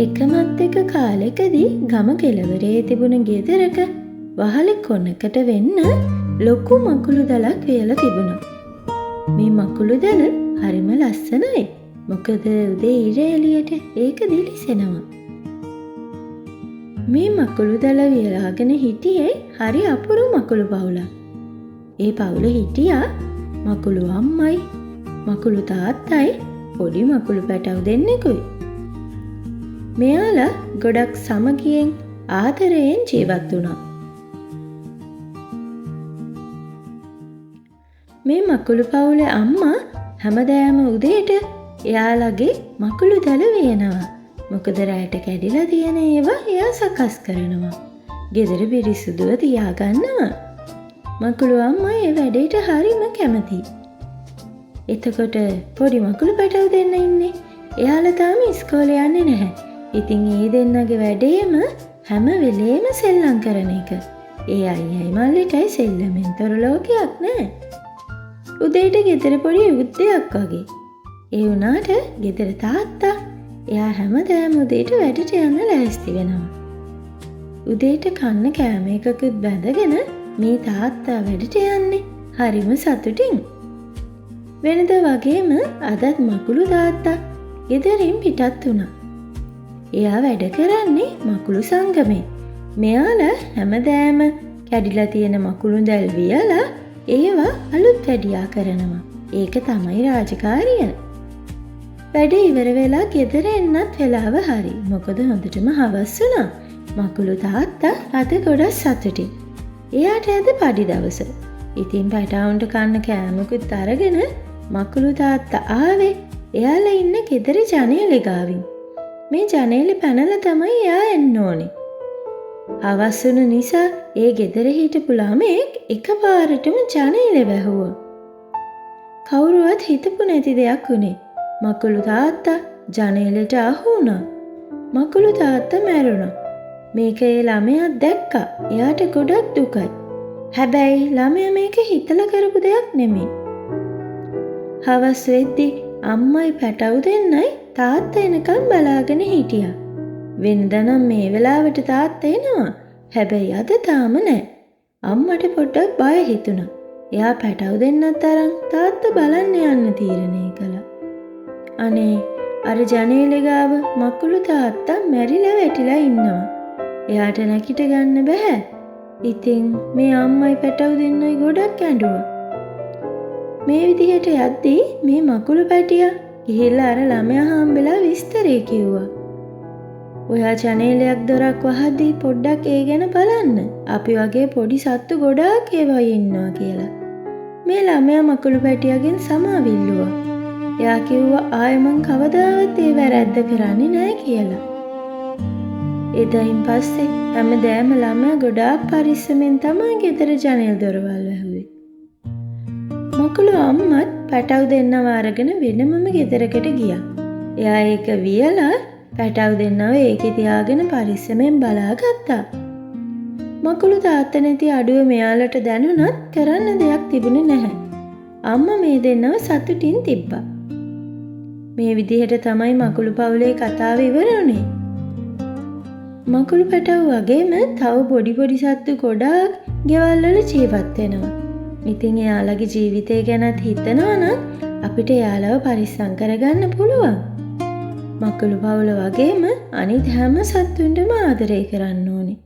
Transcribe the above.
එකමත් එක කාලෙකදී ගම කෙළවරේ තිබුණ ගෙදරක වහලෙ කොනකට වෙන්න ලොකු මකුළු දලක් වියලා තිබුණා. මේ මකුළු දල හරිම ලස්සනයි. මොකද උදේ ඉර එළියට ඒක දිලිසෙනවා. මේ මකුළු දල වියලාගෙන හිටියේ හරි අපුරු මකුළු පවුලක්. ඒ පවුල හිටියා මකුළු අම්මයි, මකුළු තාත්තයි, පොඩි මකුළු පැටව් දෙන්නෙකුයි. මෙයාලා ගොඩක් සමගියෙන් ආදරයෙන් ජීවත් වුණා. මේ මකුළු පවුලේ අම්මා හැමදාම උදේට එයාලගේ මකුළු දල වියනවා. මොකද රැයට කැඩිලා තියෙන ඒවා එයා සකස් කරනවා. ගෙදර පිරිසිදුව තියාගන්නවා. මකුළු අම්මා ඒ වැඩේට හරිම කැමතියි. එතකොට පොඩි මකුළු පැටව් දෙන්න ඉන්නේ. එයාලා තාම ඉස්කෝලේ යන්නේ නැහැ. ඉතින් ඒ දෙන්නගේ වැඩේම හැම වෙලේම සෙල්ලම් කරන එක. ඒ අයියයි මල්ලිටයි සෙල්ලමෙන් තොර ලෝකයක් නෑ. උදේට ගෙදර පොඩි යුද්ධයක් වගේ. ඒ වුණාට ගෙදර තාත්තා එයා හැමදාම උදේට වැඩට යන්න ලෑස්ති වෙනවා. උදේට කන්න කෑම එකකුත් බැඳගෙන මේ තාත්තා වැඩට යන්නේ හරිම සතුටින්. වෙනද වගේම අදත් මකුළු තාත්තා ගෙදරින් පිටත් වුණා. එයා වැඩ කරන්නේ මකුළු සංගමේ. මෙයාලා හැමදාම කැඩිලා තියෙන මකුළු දැල් වියලා ඒවා අලුත් වැඩියා කරනවා. ඒක තමයි රාජකාරිය. වැඩ ඉවර වෙලා ගෙදර එන්නත් වෙලාව හරි. මොකද හොඳටම හවස් වුණා. මකුළු තාත්තා අද ගොඩක් සතුටින්. එයාට අද පඩි දවස. ඉතින් පැටවුන්ට කන්න කෑමකුත් අරගෙන මකුළු තාත්තා ආවේ එයාලා ඉන්න ගෙදර ජනේලෙ ගාවින්. මේ ජනේලෙ පැනලා තමයි එයා එන්න ඕනේ. හවස් වුණු නිසා ඒ ගෙදර හිටපු ළමෙක් එකපාරටම ජනේලෙ වැහුවා. කවුරුවත් හිතපු නැති දෙයක් වුණේ. මකුළු තාත්තා ජනේලෙට අහු වුණා. මකුළු තාත්තා මැරුණා. මේක ඒ ළමයා දැක්කා. එයාට ගොඩක් දුකයි. හැබැයි ළමයා මේක හිතලා කරපු දෙයක් නෙමෙයි. හවස් වෙද්දි අම්මයි පැටව් දෙන්නයි තාත්තා එනකන් බලාගෙන හිටියා. වෙනදා නම් මේ වෙලාවට තාත්තා එනවා. හැබැයි අද තාම නෑ. අම්මට පොඩ්ඩක් බය හිතුණා. එයා පැටව් දෙන්නත් අරන් තාත්තා බලන්න යන්න තීරණය කළා. අනේ අර ජනේලෙ ගාව මකුළු තාත්තා මැරිලා වැටිලා ඉන්නවා. එයාට නැගිට ගන්න බෑ. ඉතින් මේ අම්මයි පැටව් දෙන්නයි ගොඩක් ඇඬුවා. මේ විදිහට යද්දී මේ මකුළු පැටියා ගිහිල්ලා අර ළමයා හම්බෙලා විස්තරේ කිව්වා. ඔයා ජනේලයක් දොරක් වහද්දී පොඩ්ඩක් ඒ ගැන බලන්න. අපි වගේ පොඩි සත්තු ගොඩාක් ඒවා ඉන්නවා කියලා. මේ ළමයා මකුළු පැටියාගෙන් සමාව ඉල්ලුවා. එයා කිව්වා ආයෙ මං කවදාවත් ඒ වැරද්ද කරන්නේ නැහැ කියලා. එදායින් පස්සේ හැමදාම ළමයා ගොඩාක් පරිස්සමෙන් තමයි ගෙදර ජනේල් දොරවල් වැහුවේ. මකුළු අම්මත් පැටව් දෙන්නව අරගෙන වෙනමම ගෙදරකට ගියා. එයා ඒක වියලා පැටව් දෙන්නව ඒකේ තියාගෙන පරිස්සමෙන් බලාගත්තා. මකුළු තාත්තා නැති අඩුව මෙයාලට දැනුණත් කරන්න දෙයක් තිබුණේ නැහැ. අම්මා මේ දෙන්නව සතුටින් තිබ්බා. මේ විදිහට තමයි මකුළු පවුලේ කතාව ඉවර වුණේ. මකුළු පැටව් වගේම තව පොඩි සත්තු ගොඩාක් ගෙවල් වල ජීවත් වෙනවා. ඉතින් එයාලගේ ජීවිතය ගැනත් හිතනවා නම් අපිට එයාලව පරිස්සම් කරගන්න පුළුවන්. මකුළු පවුල වගේම අනිත් හැම සත්තුන්ටම ආදරය කරන්න ඕනේ.